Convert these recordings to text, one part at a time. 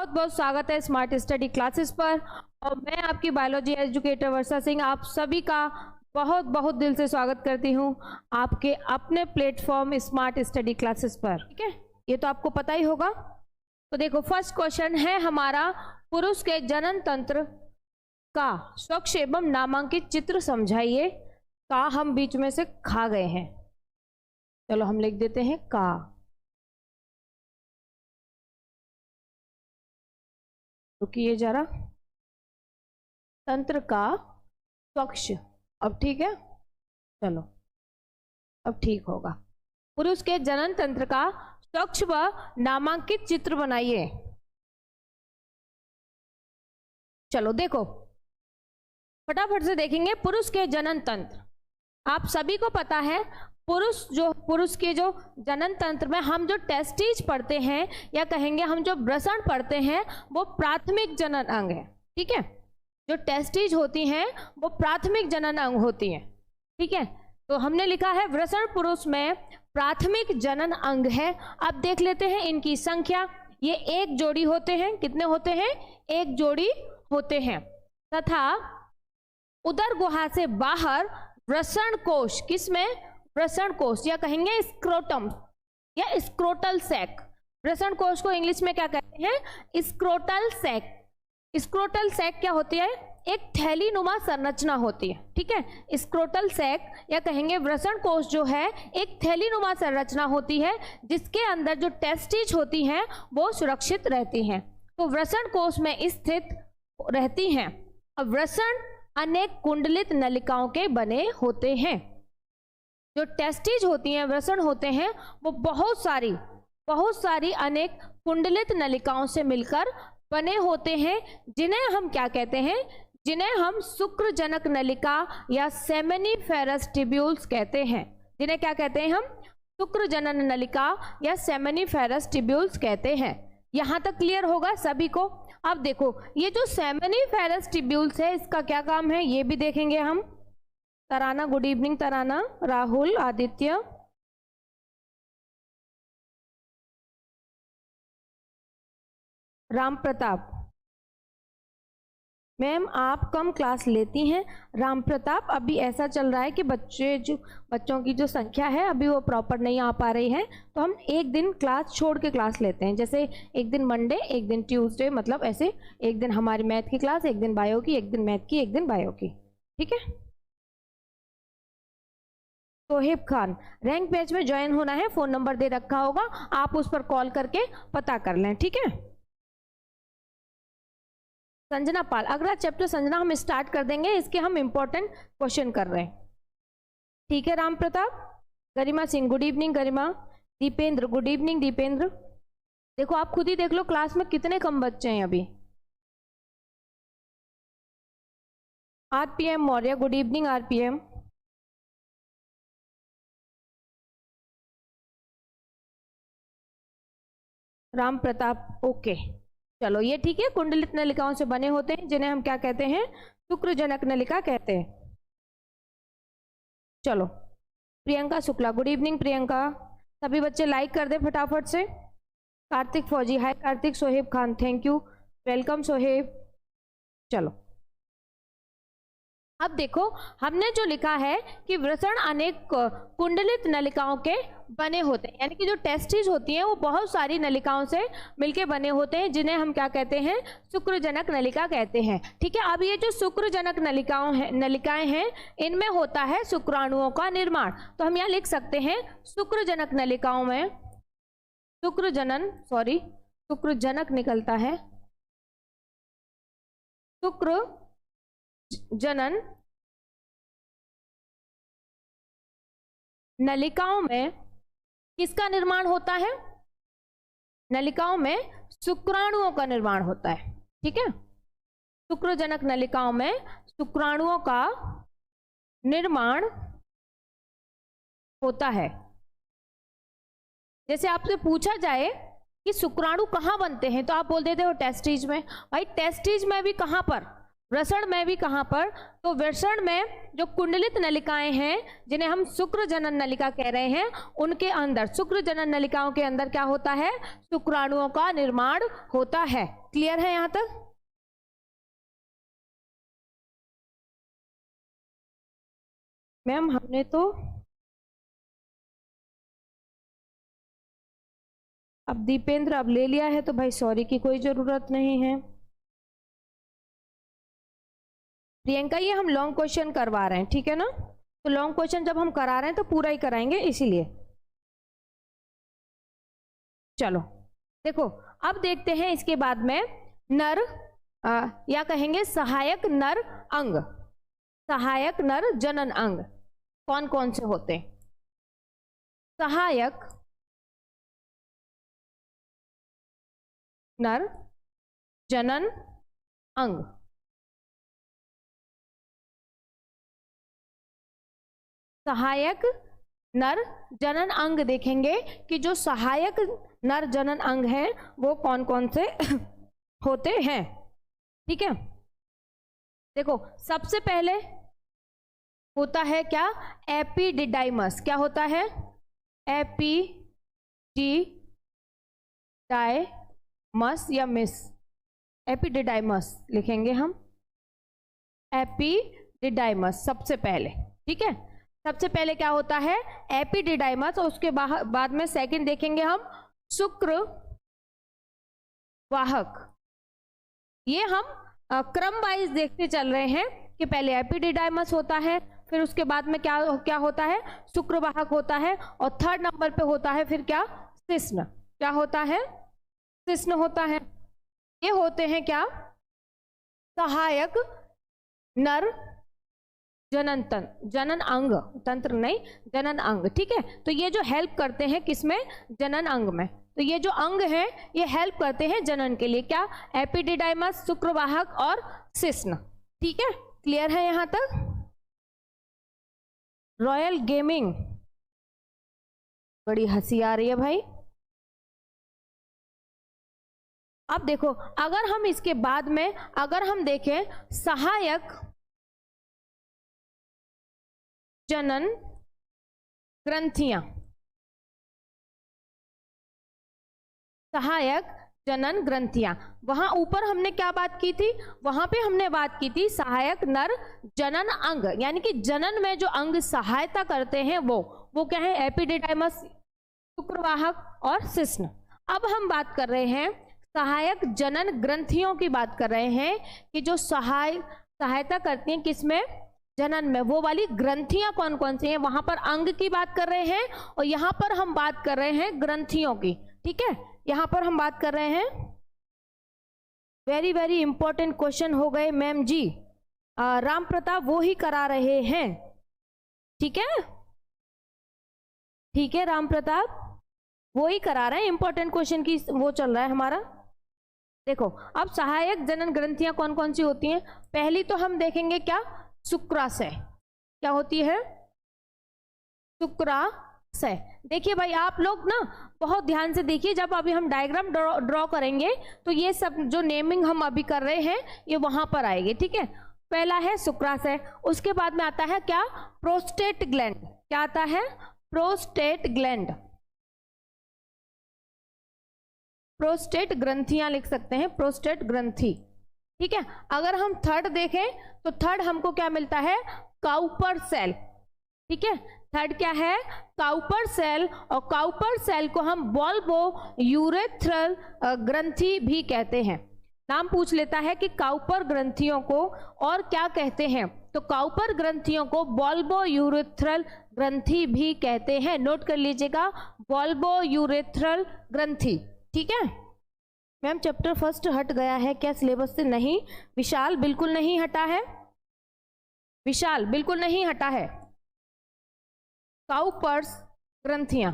बहुत बहुत स्वागत है स्मार्ट स्टडी क्लासेस पर। और मैं आपकी बायोलॉजी एजुकेटर वर्षा सिंह आप सभी का बहुत बहुत दिल से स्वागत करती हूँ आपके अपने प्लेटफॉर्म स्मार्ट स्टडी क्लासेस पर। ठीक है, ये तो आपको पता ही होगा। तो देखो, फर्स्ट क्वेश्चन है हमारा, पुरुष के जनन तंत्र का स्वच्छ एवं नामांकित चित्र समझाइए। का हम बीच में से खा गए हैं, चलो हम लिख देते हैं का। रुकिए जरा, तंत्र का स्वच्छ, अब ठीक है, चलो अब ठीक होगा। पुरुष के जनन तंत्र का स्वच्छ व नामांकित चित्र बनाइए। चलो देखो, फटाफट से देखेंगे पुरुष के जनन तंत्र। आप सभी को पता है पुरुष के जो जनन तंत्र में हम जो टेस्टिज पढ़ते हैं या कहेंगे हम जो वृषण पढ़ते हैं वो प्राथमिक जनन अंग है। ठीक है, जो टेस्टिज होती हैं वो प्राथमिक जनन अंग होती हैं। ठीक है, तो हमने लिखा है वृषण पुरुष में प्राथमिक जनन अंग है। अब देख लेते हैं इनकी संख्या। ये एक जोड़ी होते हैं। कितने होते हैं? एक जोड़ी होते हैं। तथा उदर गुहा से बाहर वृषण कोश, किसमें? वृषण कोश या कहेंगे स्क्रोटम या स्क्रोटल सैक। वृषण कोश को इंग्लिश में क्या कहते हैं? Scrotal sac. स्क्रोटल सैक क्या होती है? एक थैली नुमा संरचना होती है। ठीक है, स्क्रोटल सैक या कहेंगे वृषण कोश जो है एक थैली नुमा संरचना होती है जिसके अंदर जो टेस्टिज होती हैं वो सुरक्षित रहती हैं। तो वृषण कोश में स्थित रहती हैं। अब वृषण अनेक कुंडलित नलिकाओं के बने होते हैं। जो टेस्टिज होती हैं, वृषण होते हैं, वो बहुत सारी अनेक कुंडलित नलिकाओं से मिलकर बने होते हैं, जिन्हें हम क्या कहते हैं? जिन्हें हम शुक्रजनक नलिका या सेमिनिफेरस ट्यूब्यूल्स कहते हैं। जिन्हें क्या कहते हैं हम? शुक्रजनन नलिका या सेमिनिफेरस ट्यूब्यूल्स कहते हैं। यहां तक क्लियर होगा सभी को? अब देखो, ये जो सेमिनिफेरस ट्यूब्यूल्स है इसका क्या काम है ये भी देखेंगे हम। तराना, गुड इवनिंग तराना, राहुल, आदित्य, राम प्रताप। मैम आप कम क्लास लेती हैं। राम प्रताप, अभी ऐसा चल रहा है कि बच्चों की जो संख्या है अभी वो प्रॉपर नहीं आ पा रही है, तो हम एक दिन क्लास छोड़ के क्लास लेते हैं। जैसे एक दिन मंडे, एक दिन ट्यूसडे, मतलब ऐसे एक दिन हमारी मैथ की क्लास, एक दिन बायो की, एक दिन मैथ की, एक दिन बायो की। ठीक है, सोहेब खान, रैंक पेज में ज्वाइन होना है, फोन नंबर दे रखा होगा, आप उस पर कॉल करके पता कर लें। ठीक है, संजना पाल, अगला चैप्टर संजना हम स्टार्ट कर देंगे, इसके हम इंपॉर्टेंट क्वेश्चन कर रहे हैं। ठीक है Ram Pratap. Garima Singh, good evening Garima. Dipendra, good evening Dipendra. देखो आप खुद ही देख लो क्लास में कितने कम बच्चे हैं अभी। RPM Maurya, good evening RPM. Ram Pratap, okay, चलो ये ठीक है। कुंडलित नलिकाओं से बने होते हैं जिन्हें हम क्या कहते हैं? शुक्रजनक नलिका कहते हैं। चलो, प्रियंका शुक्ला, गुड इवनिंग प्रियंका। सभी बच्चे लाइक कर दे फटाफट से। Kartik Fauji, hi Kartik. Sohaib Khan, thank you, welcome Sohaib. चलो अब देखो, हमने जो लिखा है कि वृषण अनेक कुंडलित नलिकाओं के बने होते हैं, यानी कि जो टेस्टिज होती हैं वो बहुत सारी नलिकाओं से मिलके बने होते हैं, जिन्हें हम क्या कहते हैं? शुक्रजनक नलिका कहते हैं। ठीक है, अब ये जो शुक्रजनक नलिकाएं हैं इनमें होता है शुक्राणुओं का निर्माण। तो हम यहाँ लिख सकते हैं शुक्रजनक नलिकाओं में शुक्रजनक निकलता है, जनन नलिकाओं में किसका निर्माण होता है? नलिकाओं में शुक्राणुओं का निर्माण होता है। ठीक है, शुक्रजनक नलिकाओं में शुक्राणुओं का निर्माण होता है। जैसे आपसे पूछा जाए कि शुक्राणु कहाँ बनते हैं तो आप बोल देते हो टेस्टिज में। भाई टेस्टिज में भी कहाँ पर? वृषण में भी कहाँ पर? तो वृषण में जो कुंडलित नलिकाएं हैं जिन्हें हम शुक्रजनन नलिका कह रहे हैं, उनके अंदर शुक्रजनन नलिकाओं के अंदर क्या होता है? शुक्राणुओं का निर्माण होता है। क्लियर है यहां तक? मैम हमने तो अब दीपेंद्र अब ले लिया है तो भाई सॉरी की कोई जरूरत नहीं है। प्रियंका ये हम लॉन्ग क्वेश्चन करवा रहे हैं, ठीक है ना? तो लॉन्ग क्वेश्चन जब हम करा रहे हैं तो पूरा ही कराएंगे इसीलिए। चलो देखो, अब देखते हैं इसके बाद में नर या कहेंगे सहायक नर अंग, सहायक नर जनन अंग कौन कौन से होते हैं? सहायक नर जनन अंग, सहायक नर जनन अंग देखेंगे कि जो सहायक नर जनन अंग हैं वो कौन कौन से होते हैं, ठीक है? देखो सबसे पहले होता है क्या? एपिडिडाइमस। क्या होता है? एपिडिडाइमस या मिस, एपिडिडाइमस लिखेंगे हम, एपिडिडाइमस सबसे पहले, ठीक है? सबसे पहले क्या होता है? एपिडिडाइमस। और उसके बाद में सेकंड देखेंगे हम शुक्र वाहक। ये हम क्रम वाइज देखते चल रहे हैं कि पहले एपिडिडाइमस होता है, फिर उसके बाद में क्या क्या होता है? शुक्रवाहक होता है, और थर्ड नंबर पे होता है फिर क्या? शिश्न। क्या होता है? शिश्न होता है। ये होते हैं क्या? सहायक नर जनन तंत्र, जनन अंग, तंत्र नहीं जनन अंग, ठीक है? तो ये जो हेल्प करते हैं किसमें? जनन अंग में। तो ये जो अंग हैं ये हेल्प करते हैं जनन के लिए। क्या? एपिडिडाइमस, शुक्रवाहक और शिश्न, ठीक है? क्लियर है यहां तक? रॉयल गेमिंग, बड़ी हंसी आ रही है भाई। अब देखो अगर हम इसके बाद में अगर हम देखें सहायक जनन ग्रंथियां, सहायक जनन ग्रंथियां, वहां ऊपर हमने क्या बात की थी? वहां पे हमने बात की थी सहायक नर जनन अंग, यानी कि जनन में जो अंग सहायता करते हैं वो क्या है? एपिडिडाइमस, शुक्रवाहक और शिश्न। अब हम बात कर रहे हैं सहायक जनन ग्रंथियों की बात कर रहे हैं कि जो सहायता करती हैं किसमें? जनन में। वो वाली ग्रंथियां कौन कौन सी हैं? वहां पर अंग की बात कर रहे हैं और यहां पर हम बात कर रहे हैं ग्रंथियों की, ठीक है? यहां पर हम बात कर रहे हैं, वेरी वेरी इंपॉर्टेंट क्वेश्चन हो गए मैम जी, राम प्रताप वो ही करा रहे हैं, ठीक है? ठीक है, राम प्रताप वो ही करा रहे हैं, इंपॉर्टेंट क्वेश्चन की वो चल रहा है हमारा। देखो अब सहायक जनन ग्रंथियां कौन कौन सी होती हैं? पहली तो हम देखेंगे क्या? शुक्राशय। क्या होती है? शुक्राशय। देखिए भाई आप लोग ना बहुत ध्यान से देखिए, जब अभी हम डायग्राम ड्रॉ करेंगे तो ये सब जो नेमिंग हम अभी कर रहे हैं ये वहां पर आएंगे, ठीक है? पहला है शुक्राशय, उसके बाद में आता है क्या? Prostate gland. क्या आता है? प्रोस्टेट ग्लैंड, प्रोस्टेट ग्रंथियां लिख सकते हैं, प्रोस्टेट ग्रंथि, ठीक है? अगर हम थर्ड देखें तो थर्ड हमको क्या मिलता है? काउपर सेल, ठीक है? थर्ड क्या है? काउपर सेल, और काउपर सेल को हम बल्बो यूरेथ्रल ग्रंथि भी कहते हैं। नाम पूछ लेता है कि काउपर ग्रंथियों को और क्या कहते हैं, तो काउपर ग्रंथियों को बल्बो यूरेथ्रल ग्रंथि भी कहते हैं। नोट कर लीजिएगा, बल्बो यूरेथ्रल ग्रंथि, ठीक है? मैम चैप्टर फर्स्ट हट गया है क्या सिलेबस से? नहीं विशाल, बिल्कुल नहीं हटा है, विशाल बिल्कुल नहीं हटा है। काउपर्स ग्रंथियां,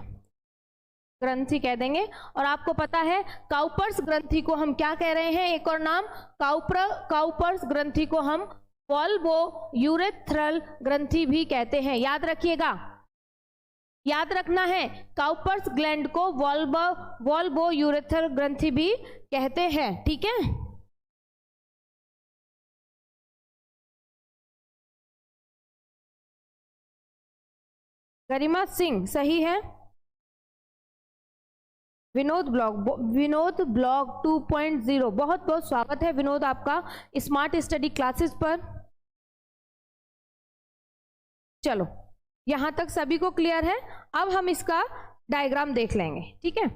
ग्रंथि कह देंगे। और आपको पता है काउपर्स ग्रंथि को हम क्या कह रहे हैं? एक और नाम काउपर्स ग्रंथि को हम बल्बो यूरेथ्रल ग्रंथि भी कहते हैं। याद रखिएगा, याद रखना है, काउपर्स ग्लैंड को वॉल्बो यूरेथ्रल ग्रंथि भी कहते हैं, ठीक है? गरिमा सिंह सही है। विनोद ब्लॉग 2.0, बहुत बहुत स्वागत है विनोद आपका स्मार्ट स्टडी क्लासेस पर। चलो यहां तक सभी को क्लियर है। अब हम इसका डायग्राम देख लेंगे, ठीक है।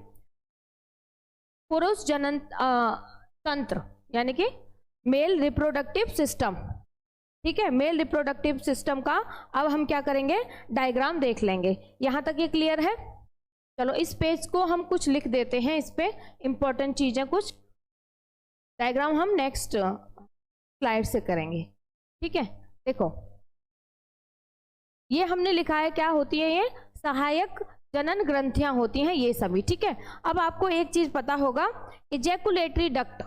पुरुष जनन तंत्र यानी कि मेल रिप्रोडक्टिव सिस्टम, ठीक है। मेल रिप्रोडक्टिव सिस्टम का अब हम क्या करेंगे, डायग्राम देख लेंगे। यहां तक ये क्लियर है। चलो इस पेज को हम कुछ लिख देते हैं, इस पे इंपॉर्टेंट चीजें कुछ। डायग्राम हम नेक्स्ट स्लाइड से करेंगे, ठीक है। देखो ये हमने लिखा है, क्या होती है ये, सहायक जनन ग्रंथियां होती हैं ये सभी, ठीक है। अब आपको एक चीज पता होगा, इजैकुलेटरी डक्ट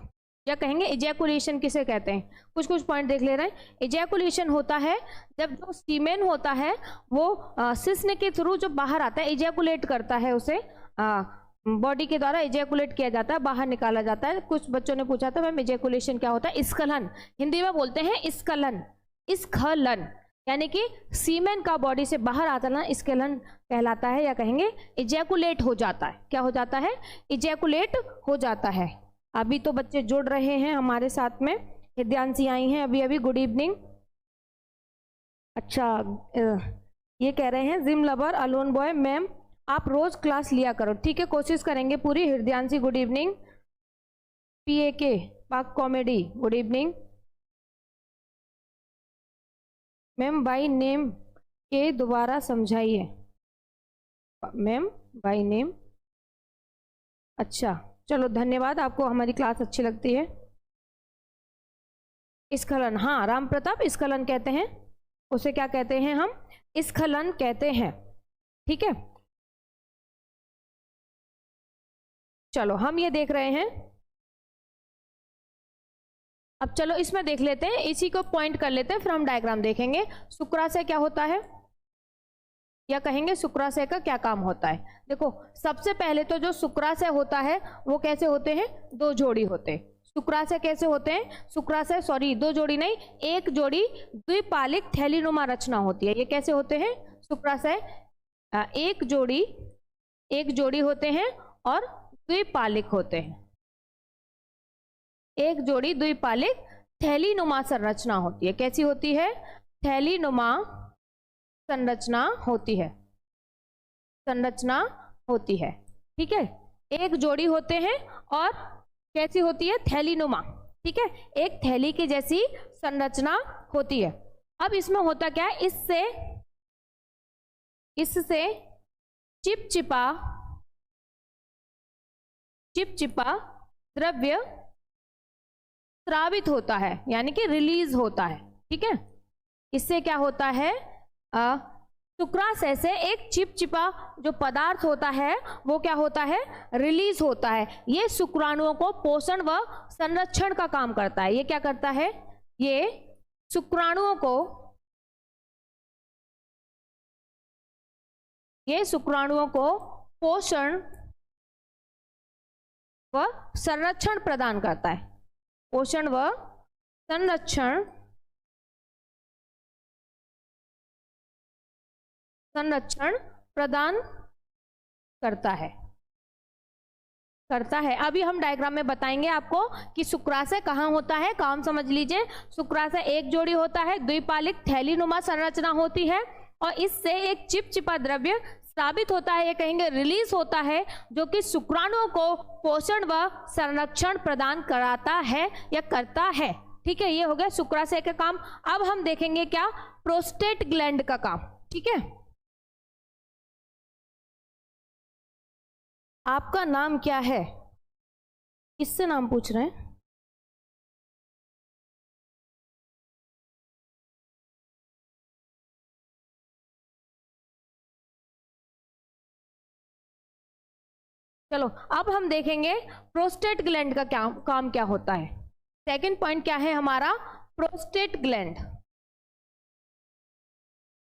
या कहेंगे इजैकुलेशन किसे कहते हैं, कुछ कुछ पॉइंट देख ले रहे हैं। इजैकुलेशन होता है जब जो सीमेन होता है वो सिस्न के थ्रू जो बाहर आता है, इजैकुलेट करता है, उसे बॉडी के द्वारा इजैकुलेट किया जाता है, बाहर निकाला जाता है। कुछ बच्चों ने पूछा था मैम इजैकुलेशन क्या होता है, स्खलन, हिंदी में बोलते हैं स्खलन, स्खलन यानी कि सीमेन का बॉडी से बाहर आता ना, स्खलन कहलाता है, या कहेंगे इजैकुलेट हो जाता है। क्या हो जाता है, इजैकुलेट हो जाता है। अभी तो बच्चे जुड़ रहे हैं हमारे साथ में, हिद्यांशी आई हैं अभी अभी, गुड इवनिंग। अच्छा ये कह रहे हैं gym lover alone boy, ma'am आप रोज क्लास लिया करो, ठीक है, कोशिश करेंगे पूरी। हृदयांशी गुड इवनिंग। PAK पाक comedy good evening. Ma'am by name के दोबारा समझाइए, मैम बाय नेम। अच्छा चलो धन्यवाद, आपको हमारी क्लास अच्छी लगती है। स्खलन, हाँ राम प्रताप, स्खलन कहते हैं उसे, क्या कहते हैं हम, स्खलन कहते हैं, ठीक है। चलो हम ये देख रहे हैं। अब चलो इसमें देख लेते हैं, इसी को पॉइंट कर लेते हैं, फिर हम डायग्राम देखेंगे। शुक्राशय क्या होता है, या कहेंगे शुक्राशय का क्या काम होता है। देखो सबसे पहले तो जो शुक्राशय होता है वो कैसे होते हैं, दो जोड़ी होते हैं। शुक्राशय कैसे होते हैं, शुक्राशय सॉरी दो जोड़ी नहीं, एक जोड़ी द्विपालिक थैलीनुमा रचना होती है। ये कैसे होते हैं शुक्राशय, एक जोड़ी होते हैं और द्विपालिक होते हैं। एक जोड़ी द्विपालिक थैलीनुमा संरचना होती है। कैसी होती है, थैलीनुमा संरचना होती है, ठीक है। एक जोड़ी होते हैं और कैसी होती है, थैलीनुमा, ठीक है, एक थैली की जैसी संरचना होती है। अब इसमें होता क्या है, इससे चिपचिपा द्रव्य स्रावित होता है, यानी कि रिलीज होता है, ठीक है। इससे क्या होता है, शुक्राशय से एक चिपचिपा जो पदार्थ होता है वो क्या होता है, रिलीज होता है। ये शुक्राणुओं को पोषण व संरक्षण का काम करता है। ये क्या करता है, ये शुक्राणुओं को पोषण व संरक्षण प्रदान करता है, पोषण व संरक्षण प्रदान करता है। अभी हम डायग्राम में बताएंगे आपको कि शुक्राशय कहाँ होता है, काम समझ लीजिए। शुक्राशय एक जोड़ी होता है, द्विपालिक थैलीनुमा संरचना होती है और इससे एक चिपचिपा द्रव्य स्रावित होता है, ये कहेंगे रिलीज होता है, जो कि शुक्राणुओं को पोषण व संरक्षण प्रदान कराता है या करता है, ठीक है। ये हो गया शुक्राशय का काम। अब हम देखेंगे क्या, प्रोस्टेट ग्लैंड का काम, ठीक है। आपका नाम क्या है, किससे नाम पूछ रहे हैं, चलो अब हम देखेंगे प्रोस्टेट ग्लैंड का काम क्या होता है। सेकंड पॉइंट क्या है हमारा, प्रोस्टेट ग्लैंड,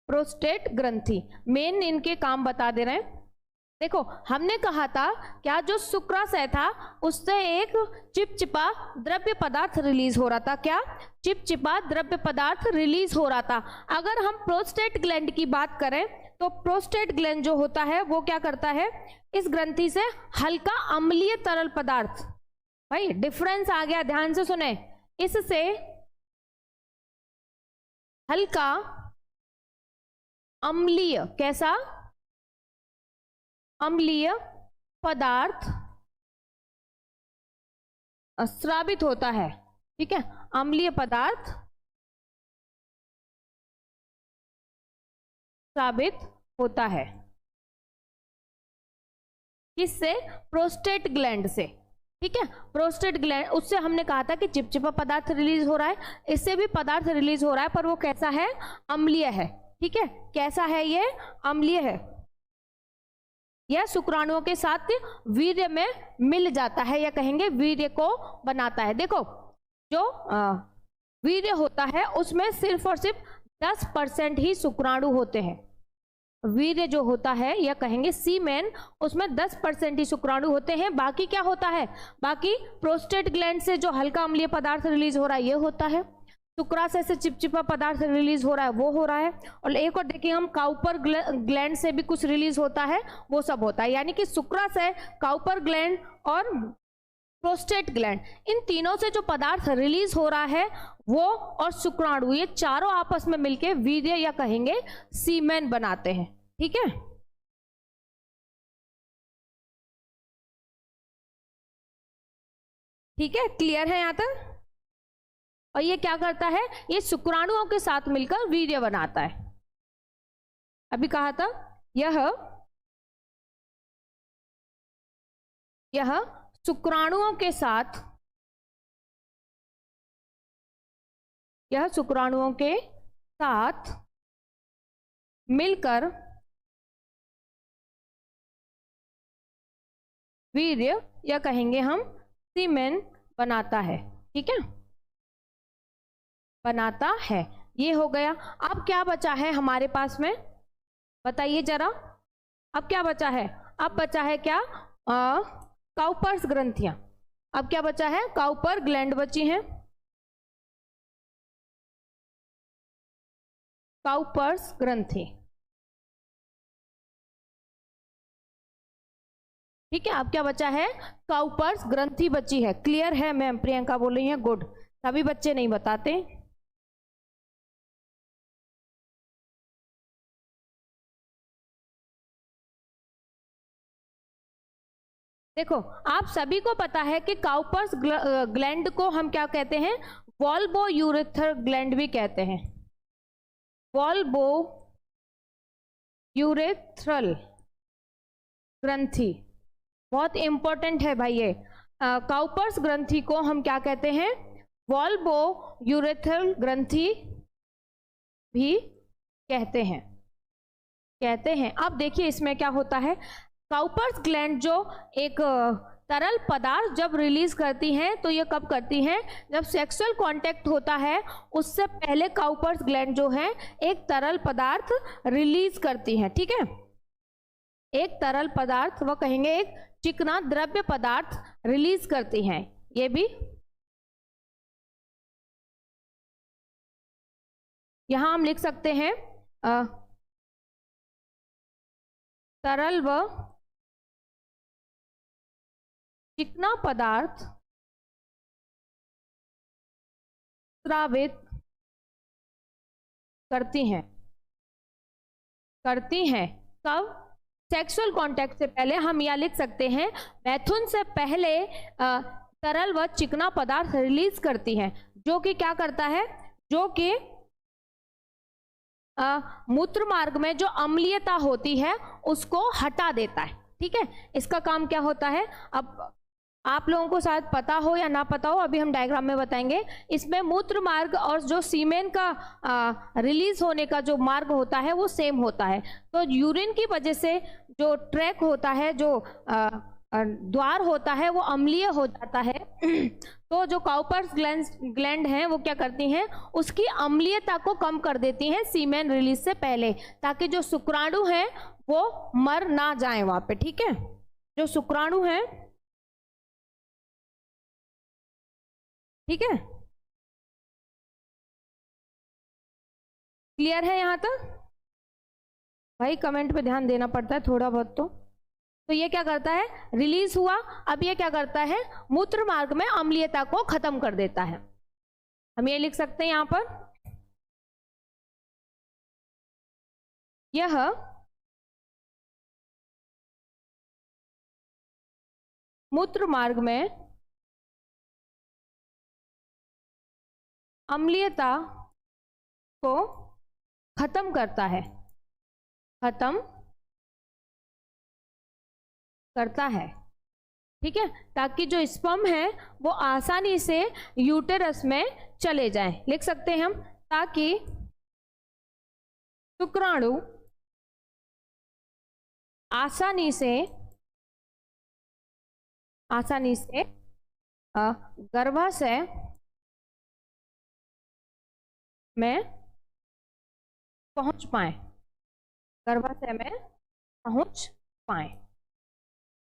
प्रोस्टेट ग्रंथि। मेन इनके काम बता दे रहे हैं। देखो हमने कहा था क्या, जो शुक्राशय था उससे एक चिपचिपा द्रव्य पदार्थ रिलीज हो रहा था। क्या? चिपचिपा द्रव्य पदार्थ रिलीज हो रहा था। अगर हम प्रोस्टेट ग्लैंड की बात करें तो प्रोस्टेट ग्लैंड जो होता है वो क्या करता है, इस ग्रंथि से हल्का अम्लीय तरल पदार्थ, भाई डिफरेंस आ गया, ध्यान से सुने, इससे हल्का अम्लीय, कैसा? अम्लीय पदार्थ स्रावित होता है। ठीक है, अम्लीय पदार्थ स्रावित होता है। किससे? प्रोस्टेट ग्लैंड से। ठीक है, प्रोस्टेट ग्लैंड, उससे हमने कहा था कि चिपचिपा पदार्थ रिलीज हो रहा है, इससे भी पदार्थ रिलीज हो रहा है, पर वो कैसा है? अम्लीय है। ठीक है, कैसा है ये? अम्लीय है। यह शुक्राणुओं के साथ वीर्य में मिल जाता है, या कहेंगे वीर्य को बनाता है। देखो जो वीर्य होता है उसमें सिर्फ और सिर्फ 10% ही शुक्राणु होते हैं। वीर्य जो होता है, या कहेंगे सीमेन, उसमें 10% ही शुक्राणु होते हैं। बाकी क्या होता है? बाकी प्रोस्टेट ग्लैंड से जो हल्का अम्लीय पदार्थ रिलीज हो रहा है ये होता है, शुक्राशय से चिपचिपा पदार्थ रिलीज हो रहा है वो हो रहा है, और एक और देखिए हम काउपर ग्लैंड से भी कुछ रिलीज होता है, वो सब होता है। यानी कि शुक्राशय, काउपर ग्लैंड और प्रोस्टेट ग्लैंड, इन तीनों से जो पदार्थ रिलीज हो रहा है वो और शुक्राणु, ये चारों आपस में मिलके वीर्य या कहेंगे सीमेन बनाते हैं। ठीक है, ठीक है, क्लियर है यहां तक? और ये क्या करता है? ये शुक्राणुओं के साथ मिलकर वीर्य बनाता है। अभी कहा था यह शुक्राणुओं के साथ, यह शुक्राणुओं के साथ मिलकर वीर्य या कहेंगे हम सीमेन बनाता है। ठीक है, बनाता है। ये हो गया। अब क्या बचा है हमारे पास में, बताइए जरा, अब क्या बचा है? अब बचा है क्या? काउपर्स ग्रंथियां। अब क्या बचा है? काउपर ग्लैंड बची हैं, काउपर्स ग्रंथि। ठीक है, अब क्या बचा है? काउपर्स ग्रंथि बची है। क्लियर है? मैम प्रियंका बोल रही है, गुड। सभी बच्चे नहीं बताते। देखो आप सभी को पता है कि काउपर्स ग्लैंड को हम क्या कहते हैं? वॉल्वो यूरेथ्रल ग्लैंड भी कहते हैं। वॉल्वो यूरेथ्रल ग्रंथि बहुत इंपॉर्टेंट है भाई। ये काउपर्स ग्रंथि को हम क्या कहते हैं? वॉल्वो यूरेथ्रल ग्रंथि भी कहते हैं, कहते हैं। अब देखिए इसमें क्या होता है, काउपर्स ग्लैंड जो एक तरल पदार्थ जब रिलीज करती हैं तो ये कब करती हैं? जब सेक्सुअल कांटेक्ट होता है उससे पहले काउपर्स ग्लैंड जो है एक तरल पदार्थ रिलीज करती हैं। ठीक है, एक तरल पदार्थ, वो कहेंगे एक चिकना द्रव्य पदार्थ रिलीज करती हैं। ये भी यहां हम लिख सकते हैं तरल व चिकना पदार्थ स्रावित करती हैं, करती हैं। कब? सेक्सुअल कांटेक्ट से पहले। हम यह लिख सकते हैं मैथुन से पहले तरल व चिकना पदार्थ रिलीज करती हैं, जो कि क्या करता है? जो कि मूत्र मार्ग में जो अम्लीयता होती है उसको हटा देता है। ठीक है, इसका काम क्या होता है? अब आप लोगों को शायद पता हो या ना पता हो, अभी हम डायग्राम में बताएंगे। इसमें मूत्र मार्ग और जो सीमेन का रिलीज होने का जो मार्ग होता है वो सेम होता है। तो यूरिन की वजह से जो ट्रैक होता है, जो द्वार होता है, वो अम्लीय हो जाता है। तो जो काउपर्स ग्लैंड हैं वो क्या करती हैं? उसकी अम्लीयता को कम कर देती हैं सीमेन रिलीज से पहले, ताकि जो शुक्राणु हैं वो मर ना जाए वहां पे, ठीक है। जो शुक्राणु है, ठीक है, क्लियर है यहां तक? भाई कमेंट पे ध्यान देना पड़ता है थोड़ा बहुत तो ये क्या करता है, रिलीज हुआ, अब ये क्या करता है, मूत्र मार्ग में अम्लीयता को खत्म कर देता है। हम ये लिख सकते हैं यहां पर, यह मूत्र मार्ग में अम्लीयता को खत्म करता है, खत्म करता है, ठीक है, ताकि जो स्पर्म है वो आसानी से यूटेरस में चले जाएं। लिख सकते हैं हम, ताकि शुक्राणु आसानी से गर्भाशय में पहुंच पाए, गर्भाशय में पहुंच पाए,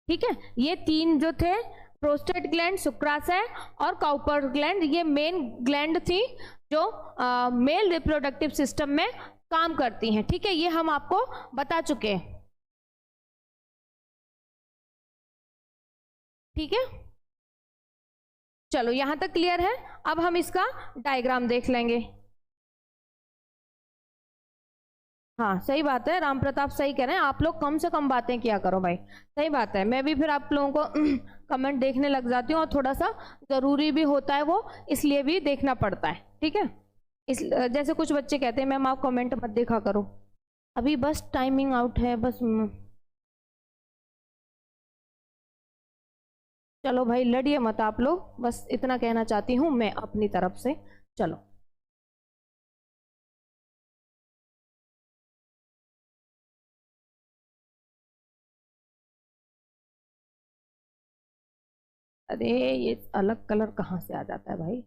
ठीक है। ये तीन जो थे, प्रोस्टेट ग्लैंड, शुक्राशय और काउपर ग्लैंड, ये मेन ग्लैंड थी जो मेल रिप्रोडक्टिव सिस्टम में काम करती हैं, ठीक है। ये हम आपको बता चुके हैं, ठीक है। चलो यहां तक क्लियर है। अब हम इसका डायग्राम देख लेंगे। हाँ सही बात है, राम प्रताप सही कह रहे हैं, आप लोग कम से कम बातें किया करो भाई, सही बात है। मैं भी फिर आप लोगों को कमेंट देखने लग जाती हूँ और थोड़ा सा जरूरी भी होता है वो, इसलिए भी देखना पड़ता है, ठीक है। इस जैसे कुछ बच्चे कहते हैं मैम आप कमेंट मत देखा करो, अभी बस टाइमिंग आउट है बस। चलो भाई लड़िए मत आप लोग, बस इतना कहना चाहती हूँ मैं अपनी तरफ से। चलो अरे ये अलग कलर कहाँ से आ जाता है भाई।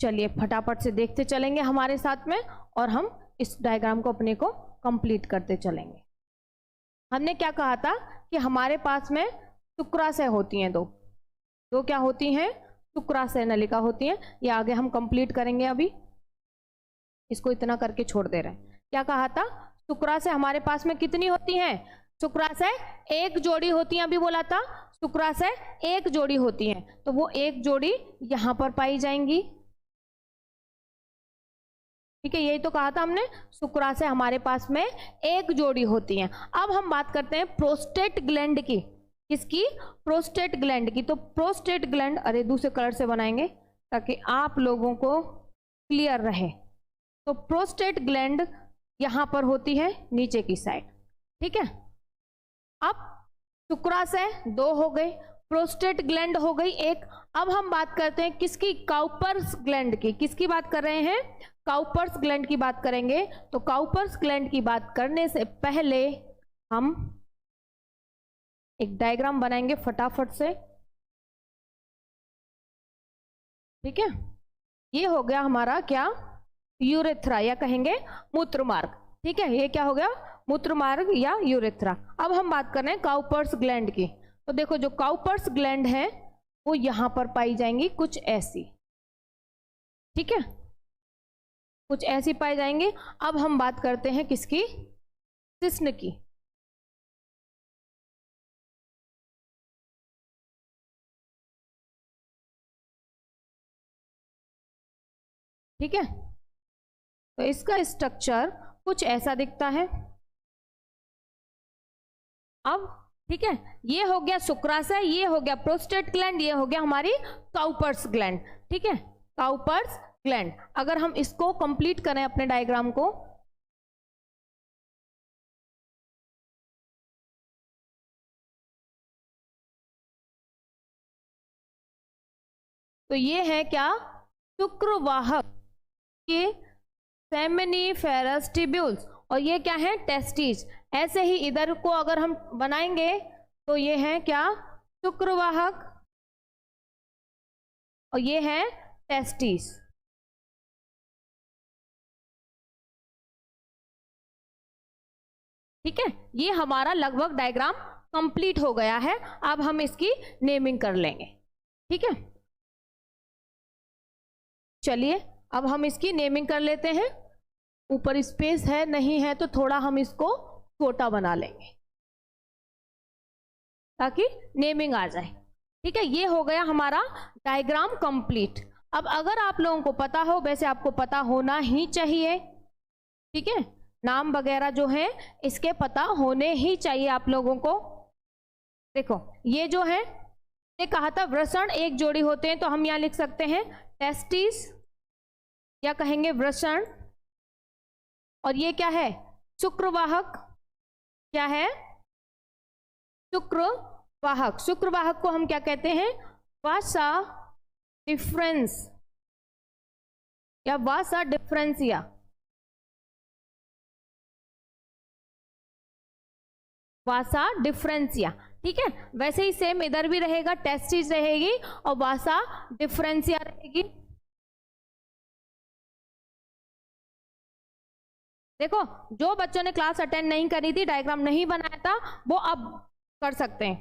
चलिए फटाफट से देखते चलेंगे हमारे साथ में, और हम इस डायग्राम को अपने को कंप्लीट करते चलेंगे। हमने क्या कहा था कि हमारे पास में शुक्राशय होती हैं, दो क्या होती हैं, शुक्राशय नलिका होती हैं। ये आगे हम कंप्लीट करेंगे, अभी इसको इतना करके छोड़ दे रहे हैं। क्या कहा था, शुक्राशय हमारे पास में कितनी होती हैं, शुक्राशय एक जोड़ी होती हैं, अभी बोला था शुक्राशय एक जोड़ी होती हैं, तो वो एक जोड़ी यहां पर पाई जाएंगी, ठीक है। यही तो कहा था हमने, शुक्राशय हमारे पास में एक जोड़ी होती हैं। अब हम बात करते हैं प्रोस्टेट ग्लैंड की, किसकी, प्रोस्टेट ग्लैंड की। तो प्रोस्टेट ग्लैंड, अरे दूसरे कलर से बनाएंगे ताकि आप लोगों को क्लियर रहे। तो प्रोस्टेट ग्लैंड यहां पर होती है नीचे की साइड, ठीक है। अब शुक्राशय दो हो गए, प्रोस्टेट ग्लैंड हो गई एक। अब हम बात करते हैं किसकी, काउपर्स ग्लैंड की। किसकी बात कर रहे हैं, काउपर्स ग्लैंड की बात करेंगे। तो काउपर्स ग्लैंड की बात करने से पहले हम एक डायग्राम बनाएंगे फटाफट से, ठीक है। ये हो गया हमारा क्या, यूरेथ्रा, या कहेंगे मूत्र मार्ग, ठीक है। ये क्या हो गया, मूत्र मार्ग या यूरेथ्रा। अब हम बात कर रहे हैं काउपर्स ग्लैंड की। तो देखो जो काउपर्स ग्लैंड है वो यहां पर पाई जाएंगी कुछ ऐसी, ठीक है, कुछ ऐसी पाई जाएंगी। अब हम बात करते हैं किसकी, सिस्न की, ठीक है। तो इसका स्ट्रक्चर कुछ ऐसा दिखता है। अब ठीक है, ये हो गया शुक्राशय, ये हो गया प्रोस्टेट ग्लैंड, ये हो गया हमारी काउपर्स ग्लैंड, ठीक है, काउपर्स ग्लैंड। अगर हम इसको कंप्लीट करें अपने डायग्राम को, तो ये है क्या, शुक्रवाहक के सेमिनिफेरस ट्यूब्यूल्स, और ये क्या है, टेस्टिस। ऐसे ही इधर को अगर हम बनाएंगे तो ये है क्या, शुक्रवाहक, और ये है टेस्टिस, ठीक है, ये हमारा लगभग डायग्राम कंप्लीट हो गया है। अब हम इसकी नेमिंग कर लेंगे। ठीक है, चलिए अब हम इसकी नेमिंग कर लेते हैं। ऊपर स्पेस है नहीं है तो थोड़ा हम इसको छोटा बना लेंगे ताकि नेमिंग आ जाए। ठीक है, ये हो गया हमारा डायग्राम कंप्लीट। अब अगर आप लोगों को पता हो, वैसे आपको पता होना ही चाहिए, ठीक है, नाम वगैरह जो है इसके पता होने ही चाहिए आप लोगों को। देखो ये जो है, ये कहा था वृषण एक जोड़ी होते हैं, तो हम यहां लिख सकते हैं टेस्टिस या कहेंगे वृषण। और ये क्या है, शुक्रवाहक। क्या है, शुक्रवाहक। शुक्रवाहक को हम क्या कहते हैं, वासा डिफरेंस या वासा डिफरेंसिया। वासा डिफरेंसिया। ठीक है, वैसे ही सेम इधर भी रहेगा, टेस्टिस रहेगी और वासा डिफरेंसिया रहेगी। देखो जो बच्चों ने क्लास अटेंड नहीं करी थी, डायग्राम नहीं बनाया था, वो अब कर सकते हैं।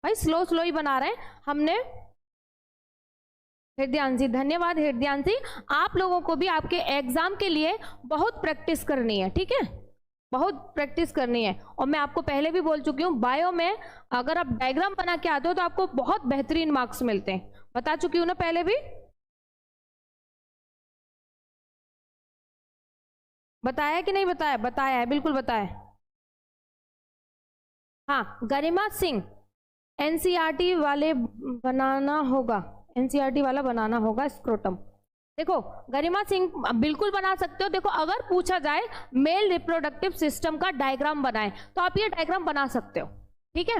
भाई स्लो स्लो ही बना रहे हैं हमने। हृदयांशी, धन्यवाद हृदयांशी। आप लोगों को भी आपके एग्जाम के लिए बहुत प्रैक्टिस करनी है। ठीक है, बहुत प्रैक्टिस करनी है। और मैं आपको पहले भी बोल चुकी हूँ, बायो में अगर आप डायग्राम बना के आते हो तो आपको बहुत बेहतरीन मार्क्स मिलते हैं। बता चुकी हूँ ना पहले भी, बताया कि नहीं बताया? बताया है, बिल्कुल बताया। हाँ, गरिमा सिंह, एनसीईआरटी वाले बनाना होगा, एनसीईआरटी वाला बनाना होगा स्क्रोटम। देखो गरिमा सिंह बिल्कुल बना सकते हो। देखो अगर पूछा जाए मेल रिप्रोडक्टिव सिस्टम का डायग्राम बनाएं, तो आप ये डायग्राम बना सकते हो। ठीक है,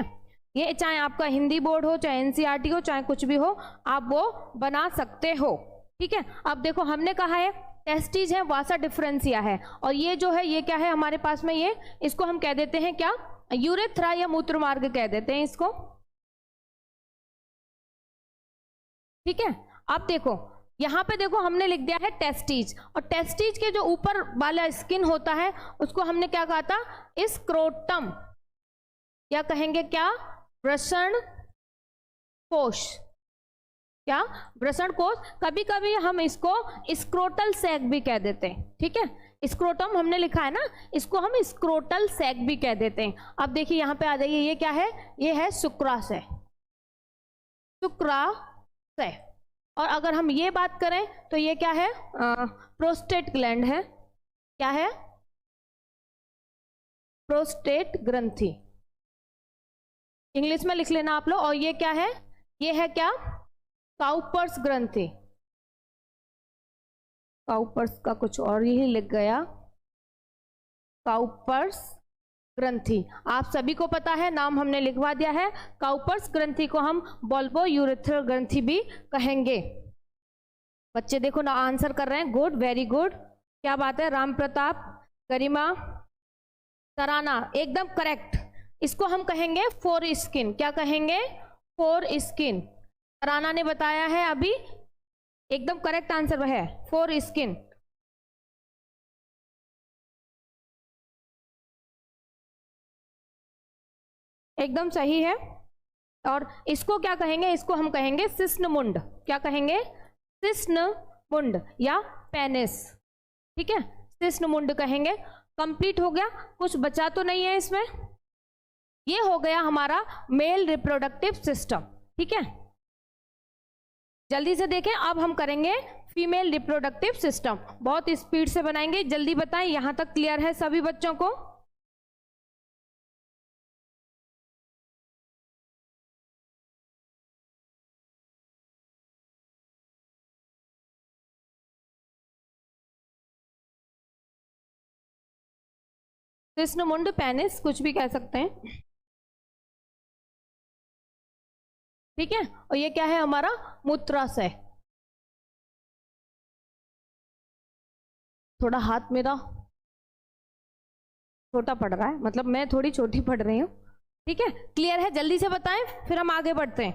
ये चाहे आपका हिंदी बोर्ड हो, चाहे एनसीईआरटी हो, चाहे कुछ भी हो, आप वो बना सकते हो। ठीक है, अब देखो हमने कहा है टेस्टिस है, वासा डिफरेंसिया है, और ये जो है ये क्या है हमारे पास में, ये इसको हम कह देते हैं क्या, यूरेथ्रा या मूत्र मार्ग कह देते हैं इसको। ठीक है, अब देखो यहां पे देखो हमने लिख दिया है टेस्टिज, और टेस्टिज के जो ऊपर वाला स्किन होता है उसको हमने क्या कहा था, स्क्रोटम या कहेंगे क्या, वृषण कोश। क्या, वृषण कोश। कभी कभी हम इसको स्क्रोटल सैक भी कह देते हैं। ठीक है, स्क्रोटम हमने लिखा है ना, इसको हम स्क्रोटल सैक भी कह देते हैं। अब देखिए यहां पे आ जाइए, ये क्या है, ये है शुक्राशय, शुक्राशय। और अगर हम ये बात करें तो ये क्या है, प्रोस्टेट ग्लैंड है। क्या है, प्रोस्टेट ग्रंथि, इंग्लिश में लिख लेना आप लोग। और ये क्या है, ये है क्या, काउपर्स ग्रंथि। काउपर्स का कुछ और ही लिख गया, काउपर्स ग्रंथि। आप सभी को पता है, नाम हमने लिखवा दिया है। काउपर्स ग्रंथि को हम बल्बो यूरेथ्रल ग्रंथि भी कहेंगे। बच्चे देखो ना आंसर कर रहे हैं, गुड, वेरी गुड, क्या बात है। राम प्रताप, गरिमा, तराना, एकदम करेक्ट। इसको हम कहेंगे फोर स्किन। क्या कहेंगे, फोर स्किन। तराना ने बताया है अभी, एकदम करेक्ट आंसर है फोर स्किन। एकदम सही है। और इसको क्या कहेंगे, इसको हम कहेंगे सिस्नमुंड। क्या कहेंगे, सिस्नमुंड या पेनिस। ठीक है, सिस्नमुंड कहेंगे। कंप्लीट हो गया, कुछ बचा तो नहीं है इसमें। ये हो गया हमारा मेल रिप्रोडक्टिव सिस्टम। ठीक है, जल्दी से देखें। अब हम करेंगे फीमेल रिप्रोडक्टिव सिस्टम। बहुत स्पीड से बनाएंगे, जल्दी बताएं, यहां तक क्लियर है सभी बच्चों को? सिस्नमुंड, पेनिस, कुछ भी कह सकते हैं। ठीक है, और ये क्या है हमारा, मूत्राशय। थोड़ा हाथ मेरा छोटा पड़ रहा है, मतलब मैं थोड़ी छोटी पड़ रही हूँ। ठीक है, क्लियर है, जल्दी से बताएं फिर हम आगे बढ़ते हैं।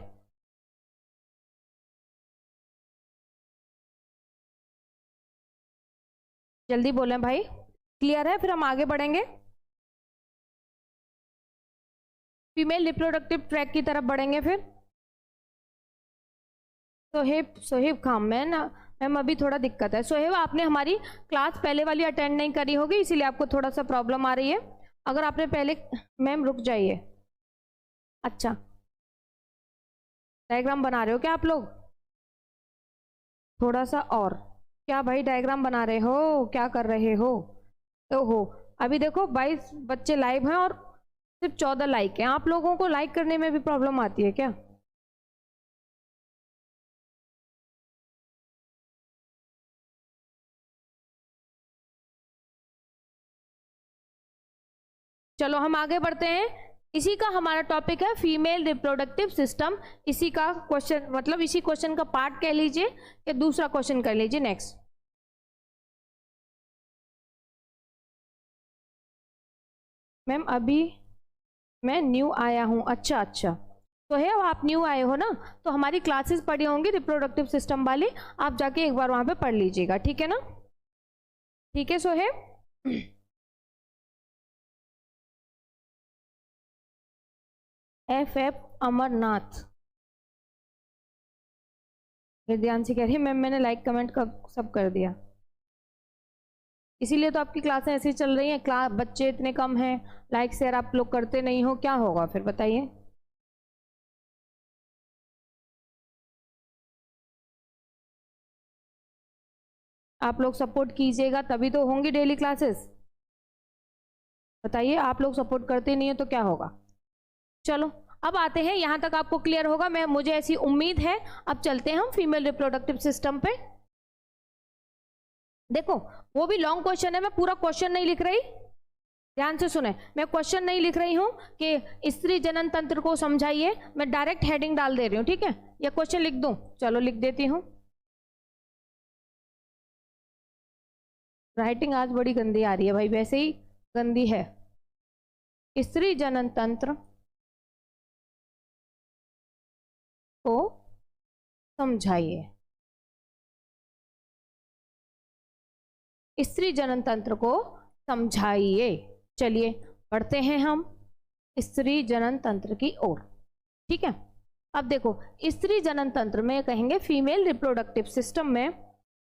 जल्दी बोलें भाई, क्लियर है, फिर हम आगे बढ़ेंगे। फीमेल रिप्रोडक्टिव ट्रैक की तरफ बढ़ेंगे फिर। सोहेब खान मैम अभी थोड़ा दिक्कत है। सोहेब, आपने हमारी क्लास पहले वाली अटेंड नहीं करी होगी, इसीलिए आपको थोड़ा सा प्रॉब्लम आ रही है। अगर आपने पहले, मैम रुक जाइए। अच्छा, डायग्राम बना रहे हो क्या आप लोग? थोड़ा सा और। क्या भाई डायग्राम बना रहे हो, क्या कर रहे हो? ओहो, अभी देखो 22 बच्चे लाइव हैं और सिर्फ 14 लाइक हैं। आप लोगों को लाइक करने में भी प्रॉब्लम आती है क्या? चलो हम आगे बढ़ते हैं। इसी का हमारा टॉपिक है फीमेल रिप्रोडक्टिव सिस्टम। इसी का क्वेश्चन, मतलब इसी क्वेश्चन का पार्ट कह लीजिए या दूसरा क्वेश्चन कर लीजिए। नेक्स्ट, मैम अभी मैं न्यू आया हूं। अच्छा अच्छा, तो है आप न्यू आए हो ना, तो हमारी क्लासेस पढ़ी होंगी रिप्रोडक्टिव सिस्टम वाली, आप जाके एक बार वहां पे पढ़ लीजिएगा, ठीक है ना? ठीक है सोहेब। FF अमरनाथ, विद्यांशी कह रही है मैम मैंने लाइक कमेंट सब कर दिया, इसीलिए तो आपकी क्लासें ऐसी चल रही हैं। क्लास बच्चे इतने कम हैं, लाइक शेयर आप लोग करते नहीं हो, क्या होगा फिर बताइए? आप लोग सपोर्ट कीजिएगा तभी तो होंगी डेली क्लासेस। बताइए, आप लोग सपोर्ट करते नहीं हो तो क्या होगा? चलो अब आते हैं, यहां तक आपको क्लियर होगा, मुझे ऐसी उम्मीद है। अब चलते हैं हम फीमेल रिप्रोडक्टिव सिस्टम पे। देखो वो भी लॉन्ग क्वेश्चन है, मैं पूरा क्वेश्चन नहीं लिख रही, ध्यान से सुने। मैं क्वेश्चन नहीं लिख रही हूं कि स्त्री जनन तंत्र को समझाइए, मैं डायरेक्ट हेडिंग डाल दे रही हूं, ठीक है? या क्वेश्चन लिख दूं? चलो लिख देती हूं। राइटिंग आज बड़ी गंदी आ रही है भाई, वैसे ही गंदी है। स्त्री जनन तंत्र को समझाइए। स्त्री जनन तंत्र को समझाइए। चलिए बढ़ते हैं हम स्त्री जनन तंत्र की ओर, ठीक है? अब देखो, स्त्री जनन तंत्र में कहेंगे फीमेल रिप्रोडक्टिव सिस्टम में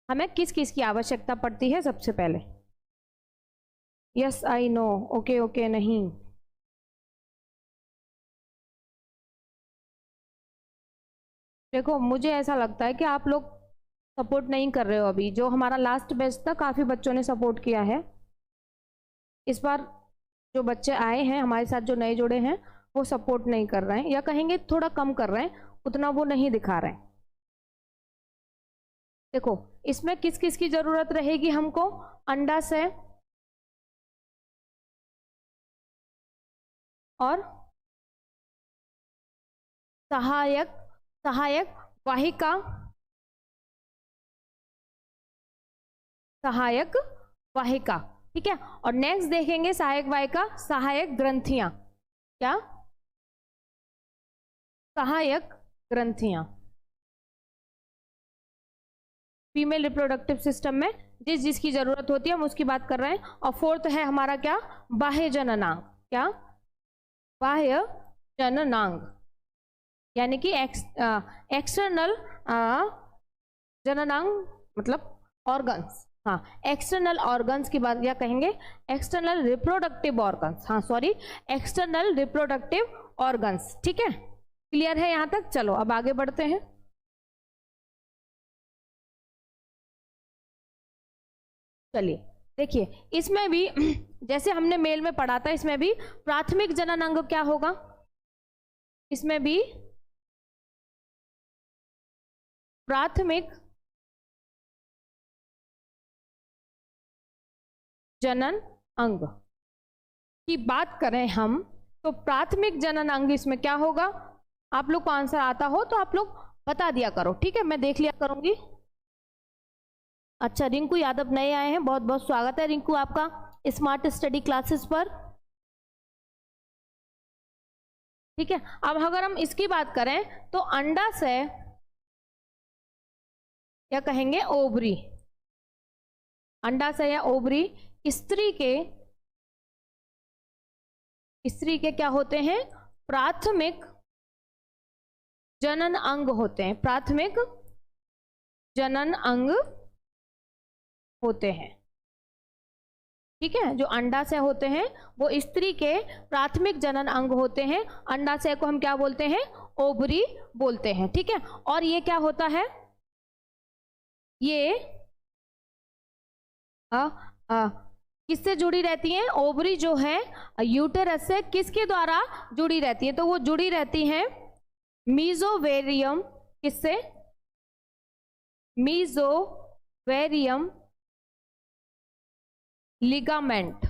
हमें किस किस की आवश्यकता पड़ती है? सबसे पहले yes I know, okay okay नहीं, देखो मुझे ऐसा लगता है कि आप लोग सपोर्ट नहीं कर रहे हो। अभी जो हमारा लास्ट बैच था काफ़ी बच्चों ने सपोर्ट किया है, इस बार जो बच्चे आए हैं हमारे साथ, जो नए जुड़े हैं, वो सपोर्ट नहीं कर रहे हैं, या कहेंगे थोड़ा कम कर रहे हैं, उतना वो नहीं दिखा रहे हैं। देखो इसमें किस किस की जरूरत रहेगी हमको? अंडाशय और सहायक सहायक वाहिका, सहायक वाहिका, ठीक है? और नेक्स्ट देखेंगे सहायक वाहिका, सहायक ग्रंथियां। क्या? सहायक ग्रंथियां। फीमेल रिप्रोडक्टिव सिस्टम में जिस जिसकी जरूरत होती है हम उसकी बात कर रहे हैं। और फोर्थ है हमारा क्या? बाह्य जननांग। क्या? बाह्य जननांग, यानी कि एक्सटर्नल जननांग, मतलब ऑर्गन्स। हाँ, एक्सटर्नल ऑर्गन्स की बात, या कहेंगे एक्सटर्नल रिप्रोडक्टिव ऑर्गन्स। हाँ सॉरी, एक्सटर्नल रिप्रोडक्टिव ऑर्गन्स, ठीक है? क्लियर है यहां तक? चलो अब आगे बढ़ते हैं। चलिए देखिए, इसमें भी जैसे हमने मेल में पढ़ा था, इसमें भी प्राथमिक जनन अंग क्या होगा? इसमें भी प्राथमिक जनन अंग की बात करें हम, तो प्राथमिक जनन अंग इसमें क्या होगा? आप लोग को आंसर आता हो तो आप लोग बता दिया करो, ठीक है? मैं देख लिया करूंगी। अच्छा, रिंकू यादव नए आए हैं, बहुत बहुत स्वागत है रिंकू आपका स्मार्ट स्टडी क्लासेस पर, ठीक है? अब अगर हम इसकी बात करें तो अंडाशय या कहेंगे ओवरी, अंडाशय या ओवरी स्त्री के क्या होते हैं? प्राथमिक जनन अंग होते हैं, प्राथमिक जनन अंग होते हैं। ठीक है, जो अंडाशय होते हैं वो स्त्री के प्राथमिक जनन अंग होते हैं। अंडाशय को हम क्या बोलते हैं? ओवरी बोलते हैं। ठीक है, और ये क्या होता है? ये किससे जुड़ी रहती हैं? ओवरी जो है यूटेरस से किसके द्वारा जुड़ी रहती है? तो वो जुड़ी रहती हैं मीजोवेरियम, किससे? मीजोवेरियम लिगामेंट।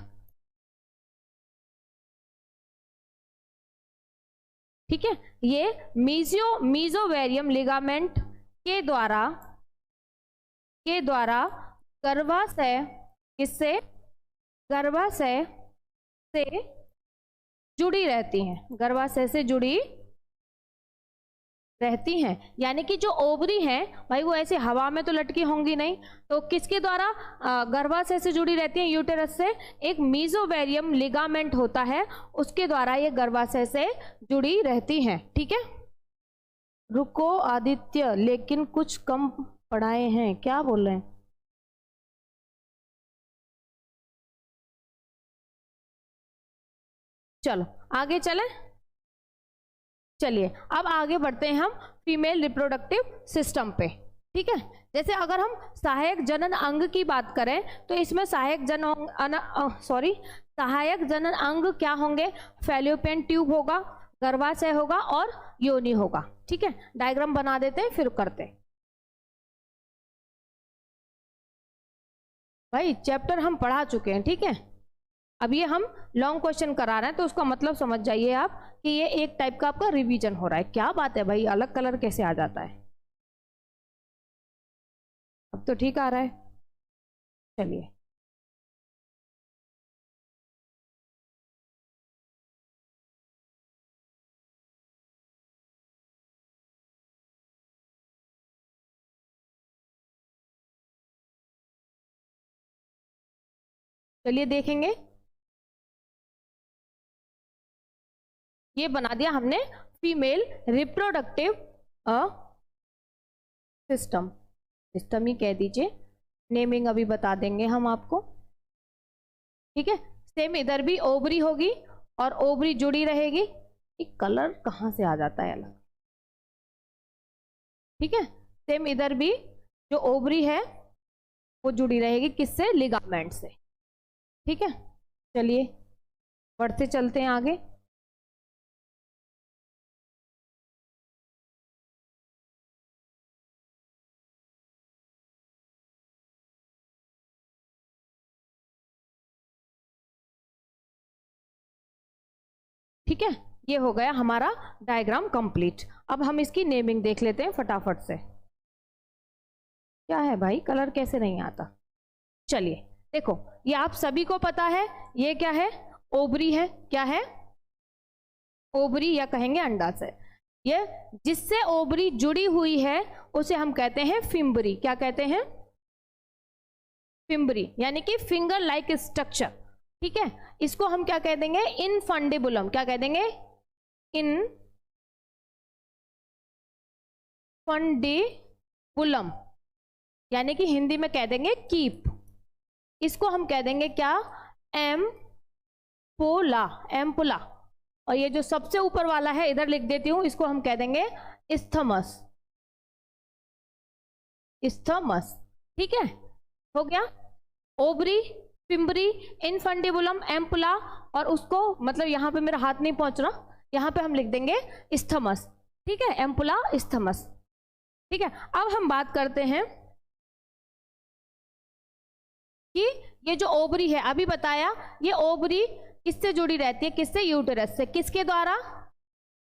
ठीक है, ये मीजोवेरियम लिगामेंट के द्वारा गर्भाशय, किससे? गर्भाशय से जुड़ी रहती हैं, गर्भाशय से जुड़ी रहती हैं। यानी कि जो ओवरी है भाई वो ऐसे हवा में तो लटकी होंगी नहीं, तो किसके द्वारा गर्भाशय से जुड़ी रहती हैं? यूटेरस से एक मीजोवेरियम लिगामेंट होता है, उसके द्वारा ये गर्भाशय से जुड़ी रहती हैं। ठीक है, रुको आदित्य, लेकिन कुछ कम पढ़ाए हैं, क्या बोल रहे हैं? चलो आगे चलें। चलिए अब आगे बढ़ते हैं हम फीमेल रिप्रोडक्टिव सिस्टम पे। ठीक है, जैसे अगर हम सहायक जनन अंग की बात करें तो इसमें सहायक जनन अंग क्या होंगे? फैलोपियन ट्यूब होगा, गर्भाशय होगा और योनि होगा। ठीक है, डायग्राम बना देते हैं फिर करते हैं। भाई चैप्टर हम पढ़ा चुके हैं। ठीक है, अब ये हम लॉन्ग क्वेश्चन करा रहे हैं तो उसका मतलब समझ जाइए आप कि ये एक टाइप का आपका रिवीजन हो रहा है। क्या बात है भाई, अलग कलर कैसे आ जाता है? अब तो ठीक आ रहा है। चलिए चलिए देखेंगे। ये बना दिया हमने फीमेल रिप्रोडक्टिव सिस्टम, सिस्टम ही कह दीजिए, नेमिंग अभी बता देंगे हम आपको। ठीक है, सेम इधर भी ओवरी होगी और ओवरी जुड़ी रहेगी। एक कलर कहाँ से आ जाता है अलग? ठीक है, सेम इधर भी जो ओवरी है वो जुड़ी रहेगी, किससे? लिगामेंट से। ठीक है, चलिए बढ़ते चलते हैं आगे। ठीक है, ये हो गया हमारा डायग्राम कंप्लीट। अब हम इसकी नेमिंग देख लेते हैं फटाफट से। क्या है भाई, कलर कैसे नहीं आता? चलिए देखो, ये आप सभी को पता है, ये क्या है? ओवरी है। क्या है? ओवरी या कहेंगे अंडाशय। ये जिससे ओवरी जुड़ी हुई है उसे हम कहते हैं फिम्बरी। क्या कहते हैं? फिम्बरी, यानी कि फिंगर लाइक स्ट्रक्चर। ठीक है, इसको हम क्या कह देंगे? इनफंडिबुलम। क्या कह देंगे? इनफंडिबुलम, यानी कि हिंदी में कह देंगे कीप। इसको हम कह देंगे क्या? एम्पोला, एम्पुला। और ये जो सबसे ऊपर वाला है इधर लिख देती हूं, इसको हम कह देंगे इस्थमस, इस्थमस। ठीक है, हो गया। ओवरी, फिम्बरी, इनफंडिबुलम, एम्पुला, और उसको मतलब यहां पे मेरा हाथ नहीं पहुंच रहा, यहां पे हम लिख देंगे इस्थमस। ठीक है, एम्पुला, इस्थमस। ठीक है, अब हम बात करते हैं कि ये जो ओवरी है, अभी बताया ये ओवरी किससे जुड़ी रहती है? किससे? यूटेरस से। किसके द्वारा?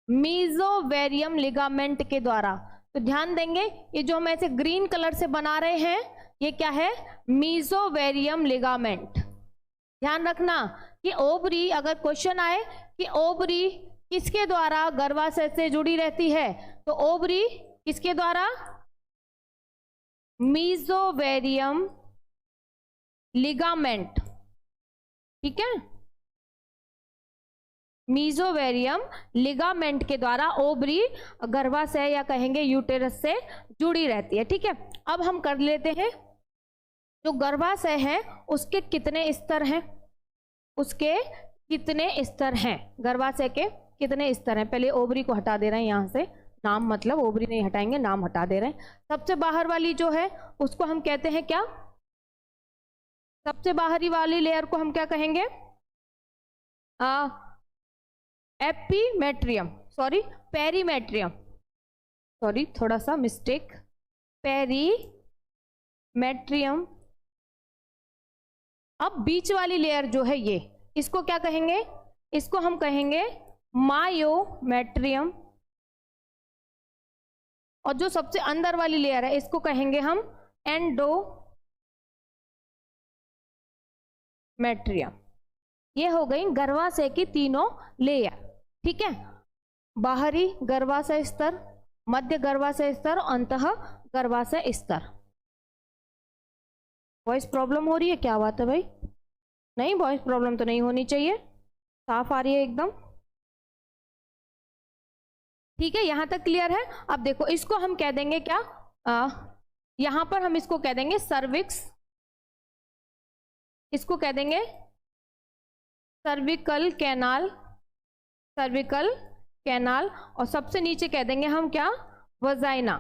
मीजोवेरियम लिगामेंट के द्वारा। तो ध्यान देंगे, ये जो हम ऐसे ग्रीन कलर से बना रहे हैं ये क्या है? मीजोवेरियम लिगामेंट। ध्यान रखना कि ओवरी, अगर क्वेश्चन आए कि ओवरी किसके द्वारा गर्भाशय से जुड़ी रहती है, तो ओवरी किसके द्वारा? मीजोवेरियम लिगामेंट। ठीक है, मीजोवेरियम लिगामेंट के द्वारा ओवरी गर्भाशय या कहेंगे यूटेरस से जुड़ी रहती है। ठीक है, अब हम कर लेते हैं जो गर्भाशय है उसके कितने स्तर हैं, उसके कितने स्तर हैं, गर्भाशय के कितने स्तर हैं। पहले ओवरी को हटा दे रहे हैं यहाँ से, नाम मतलब ओवरी नहीं हटाएंगे, नाम हटा दे रहे हैं। सबसे बाहर वाली जो है उसको हम कहते हैं क्या, सबसे बाहरी वाली लेयर को हम क्या कहेंगे, एपीमेट्रियम, सॉरी पेरीमेट्रियम, सॉरी थोड़ा सा मिस्टेक, पेरीमेट्रियम। अब बीच वाली लेयर जो है ये, इसको क्या कहेंगे, इसको हम कहेंगे मायोमेट्रियम। और जो सबसे अंदर वाली लेयर है इसको कहेंगे हम एंडोमेट्रियम। ये हो गई गर्भाशय की तीनों लेयर। ठीक है, बाहरी गर्भाशय स्तर, मध्य गर्भाशय स्तर, अंतः गर्भाशय स्तर। वॉइस प्रॉब्लम हो रही है, क्या बात है भाई? नहीं, वॉइस प्रॉब्लम तो नहीं होनी चाहिए, साफ आ रही है एकदम। ठीक है, यहां तक क्लियर है। अब देखो इसको हम कह देंगे क्या, यहां पर हम इसको कह देंगे सर्विक्स, इसको कह देंगे सर्विकल कैनाल, सर्विकल कैनाल। और सबसे नीचे कह देंगे हम क्या, वजाइना,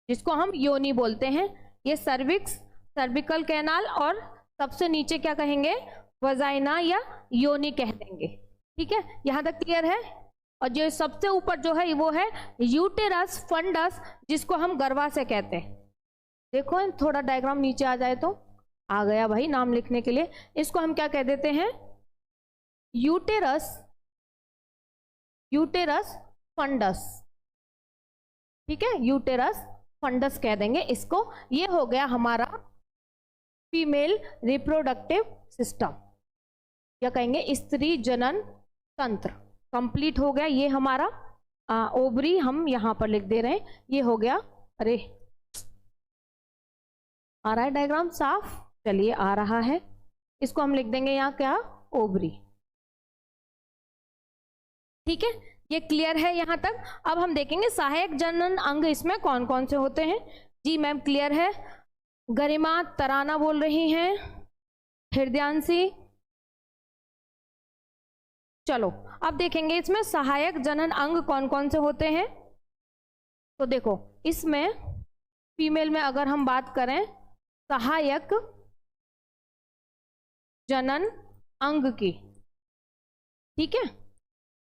जिसको हम योनि बोलते हैं। ये सर्विक्स, सर्विकल कैनाल, और सबसे नीचे क्या कहेंगे, वजाइना या योनि कह देंगे। ठीक है, यहां तक क्लियर है। और जो सबसे ऊपर जो है वो है यूटेरस फंडस, जिसको हम गर्भाशय कहते हैं। देखो थोड़ा डायग्राम नीचे आ जाए तो आ गया भाई नाम लिखने के लिए। इसको हम क्या कह देते हैं, यूटेरस, यूटेरस फंडस। ठीक है, यूटेरस फंडस कह देंगे इसको। ये हो गया हमारा फीमेल रिप्रोडक्टिव सिस्टम, या कहेंगे स्त्री जनन तंत्र, कंप्लीट हो गया। ये हमारा ओवरी हम यहां पर लिख दे रहे हैं, ये हो गया। अरे आ रहा है डायग्राम साफ, चलिए आ रहा है, इसको हम लिख देंगे यहाँ क्या, ओवरी। ठीक है, ये क्लियर है यहां तक। अब हम देखेंगे सहायक जनन अंग इसमें कौन कौन से होते हैं। जी मैम क्लियर है, गरिमा तराना बोल रही हैं, हृदयांशी। चलो अब देखेंगे इसमें सहायक जनन अंग कौन कौन से होते हैं। तो देखो इसमें फीमेल में अगर हम बात करें सहायक जनन अंग की, ठीक है,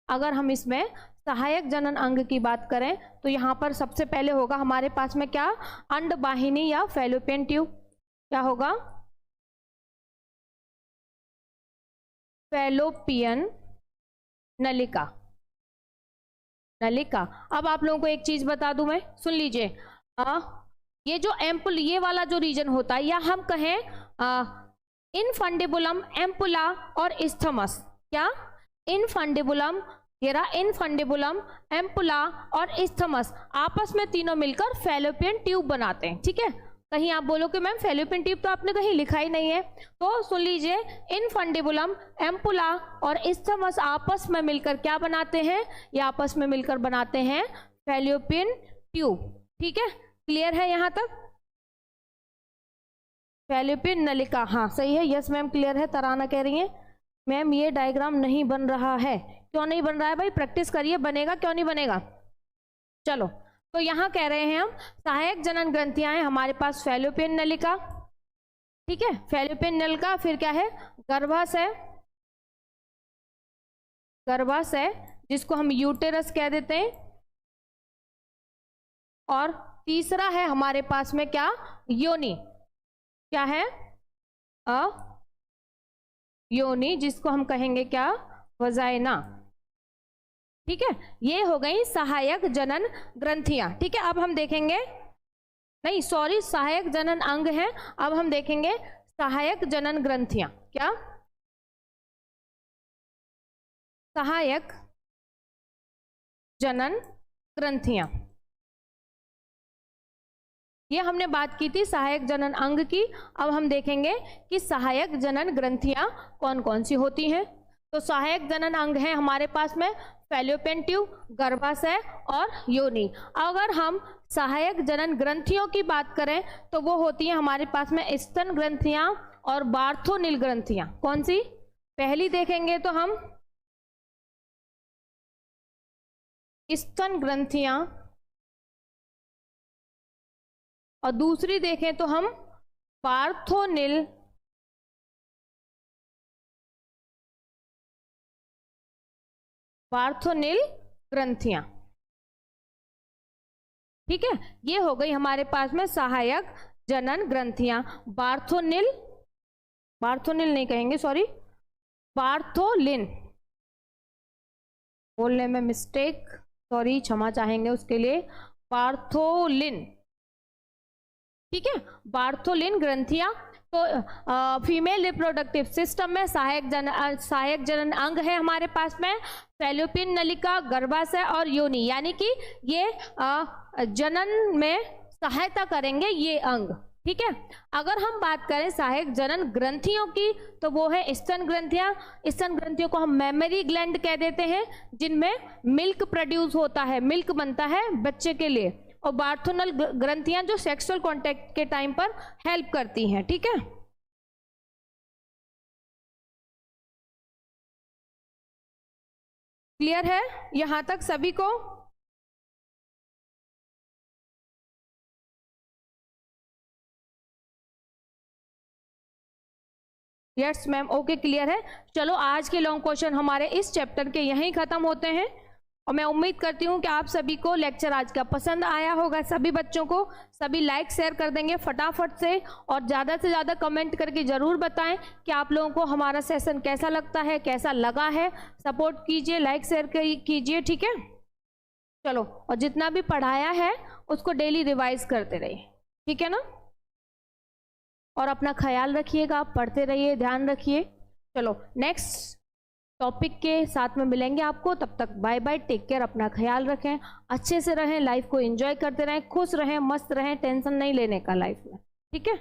अगर हम इसमें सहायक जनन अंग की बात करें तो यहां पर सबसे पहले होगा हमारे पास में क्या, अंडवाहिनी या फैलोपियन ट्यूब। क्या होगा, फैलोपियन नलिका, नलिका। अब आप लोगों को एक चीज बता दूं मैं, सुन लीजिए, ये जो एम्पुल, ये वाला जो रीजन होता है, या हम कहें इनफंडिबुलम, एम्पुला और इस्थमस। क्या, इनफंडिबुलम, ये रहा इनफंडिबुलम, एम्पुला और इस्थमस, आपस में तीनों मिलकर फैलोपियन ट्यूब बनाते हैं। ठीक है, कहीं आप बोलो कि मैम फैलोपियन ट्यूब तो आपने कहीं लिखा ही नहीं है, तो सुन लीजिए, इनफंडिबुलम, एम्पुला और इस्थमस आपस में मिलकर क्या बनाते हैं, ये आपस में मिलकर बनाते हैं फैलोपियन ट्यूब। ठीक है, क्लियर है यहां तक, फैलोपियन नलिका। हाँ सही है, यस मैम क्लियर है। तराना कह रही है मैम ये डायग्राम नहीं बन रहा है। क्यों नहीं बन रहा है भाई, प्रैक्टिस करिए, बनेगा, क्यों नहीं बनेगा। चलो तो यहां कह रहे हैं हम सहायक जनन ग्रंथियां हैं हमारे पास, फैलोपियन नलिका, ठीक है, फैलोपियन नलिका, फिर क्या है, गर्भाशय, गर्भाशय जिसको हम यूटेरस कह देते हैं, और तीसरा है हमारे पास में क्या, योनि। क्या है, योनि, जिसको हम कहेंगे क्या, वजाइना। ठीक है, ये हो गई सहायक जनन ग्रंथियां। ठीक है, अब हम देखेंगे, नहीं सॉरी, सहायक जनन अंग है, अब हम देखेंगे सहायक जनन ग्रंथियां। क्या, सहायक जनन ग्रंथियां, ये हमने बात की थी सहायक जनन अंग की। अब हम देखेंगे कि सहायक जनन ग्रंथियां कौन कौन सी होती हैं। तो सहायक जनन अंग है हमारे पास में फैलोपियन ट्यूब, गर्भाशय और योनि। अगर हम सहायक जनन ग्रंथियों की बात करें तो वो होती है हमारे पास में स्तन ग्रंथियां और बार्थोनिल ग्रंथियां। कौन सी? पहली देखेंगे तो हम स्तन ग्रंथियां और दूसरी देखें तो हम बार्थोनिल ग्रंथियां। ठीक है, ये हो गई हमारे पास में सहायक जनन ग्रंथियां। बार्थोनिल नहीं कहेंगे, सॉरी, बार्थोलिन, बोलने में मिस्टेक, सॉरी, क्षमा चाहेंगे उसके लिए। बार्थोलिन, ठीक है, बार्थोलिन ग्रंथियां। तो फीमेल रिप्रोडक्टिव सिस्टम में सहायक जनन अंग है हमारे पास में फैलोपियन नलिका, गर्भाशय और योनि, यानी कि ये जनन में सहायता करेंगे ये अंग। ठीक है, अगर हम बात करें सहायक जनन ग्रंथियों की तो वो है स्तन ग्रंथियां। स्तन ग्रंथियों को हम मेमरी ग्लैंड कह देते हैं, जिनमें मिल्क प्रोड्यूस होता है, मिल्क बनता है बच्चे के लिए। और बार्थोनल ग्रंथियां जो सेक्सुअल कांटेक्ट के टाइम पर हेल्प करती हैं। ठीक है, क्लियर है यहां तक सभी को? यस मैम, ओके, क्लियर है। चलो, आज के लॉन्ग क्वेश्चन हमारे इस चैप्टर के यहीं खत्म होते हैं और मैं उम्मीद करती हूँ कि आप सभी को लेक्चर आज का पसंद आया होगा। सभी बच्चों को सभी लाइक शेयर कर देंगे फटाफट से, और ज़्यादा से ज़्यादा कमेंट करके ज़रूर बताएं कि आप लोगों को हमारा सेशन कैसा लगता है, कैसा लगा है। सपोर्ट कीजिए, लाइक शेयर कीजिए। ठीक है, चलो, और जितना भी पढ़ाया है उसको डेली रिवाइज करते रहिए। ठीक है ना, और अपना ख्याल रखिएगा, आप पढ़ते रहिए, ध्यान रखिए। चलो, नेक्स्ट टॉपिक के साथ में मिलेंगे आपको, तब तक बाय बाय, टेक केयर, अपना ख्याल रखें, अच्छे से रहें, लाइफ को एंजॉय करते रहें, खुश रहें, मस्त रहें, टेंशन नहीं लेने का लाइफ में। ठीक है।